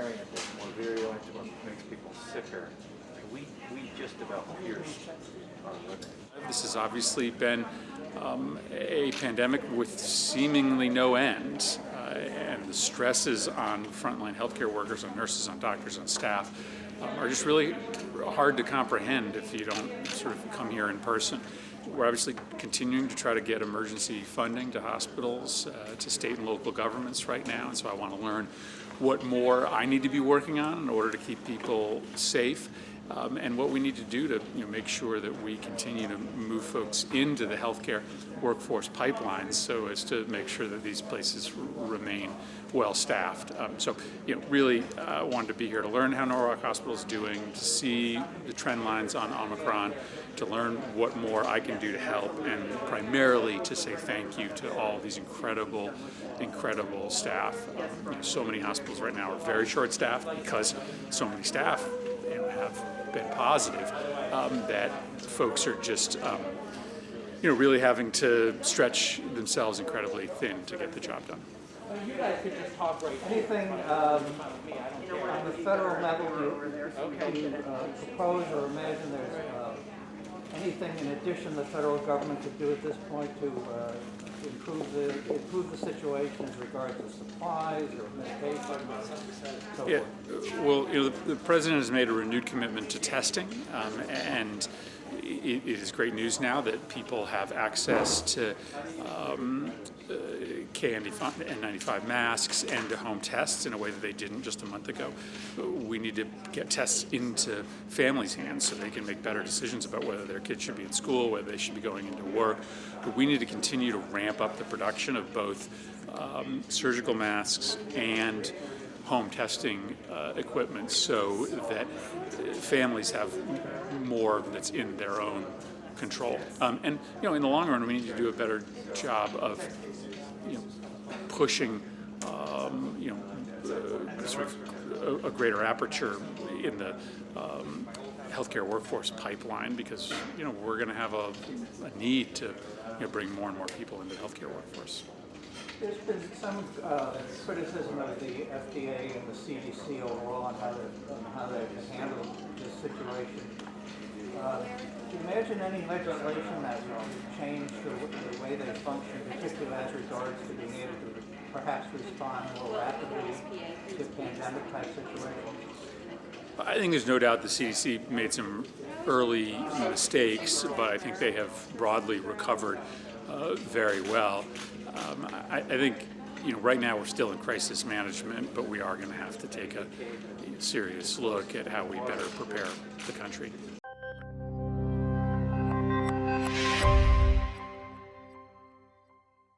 variant that's more virulent, what makes people sicker. We just about pierced our limit. This has obviously been a pandemic with seemingly no end, and the stresses on frontline healthcare workers, on nurses, on doctors, on staff are just really hard to comprehend if you don't sort of come here in person. We're obviously continuing to try to get emergency funding to hospitals, to state and local governments right now, and so I want to learn what more I need to be working on in order to keep people safe. And what we need to do to make sure that we continue to move folks into the healthcare workforce pipelines so as to make sure that these places remain well staffed. So really wanted to be here to learn how Norwalk Hospital is doing, to see the trend lines on Omicron, to learn what more I can do to help, and primarily to say thank you to all these incredible staff. So many hospitals right now are very short-staffed because so many staff have been positive, that folks are just really having to stretch themselves incredibly thin to get the job done. You guys could just talk right. Anything on the federal level you propose or imagine there's anything in addition the federal government could do at this point to improve the situation as regards to supplies or medication? So well, the president has made a renewed commitment to testing, and it is great news now that people have access to KN95 masks and to home tests in a way that they didn't just a month ago. We need to get tests into families' hands so they can make better decisions about whether their kids should be in school, whether they should be going into work. But we need to continue to ramp up the production of both surgical masks and home testing equipment so that families have more that's in their own control. And in the long run, we need to do a better job of pushing sort of a greater aperture in the healthcare workforce pipeline, because we're going to have a need to bring more and more people into the healthcare workforce. There's been some criticism of the FDA and the CDC overall on how they handle this situation. Do you imagine any legislation that would change the way they function, particularly as regards to being able to perhaps respond more rapidly to pandemic-type situations? I think there's no doubt the CDC made some early mistakes, but I think they have broadly recovered very well. I think right now we're still in crisis management, but we are going to have to take a serious look at how we better prepare the country.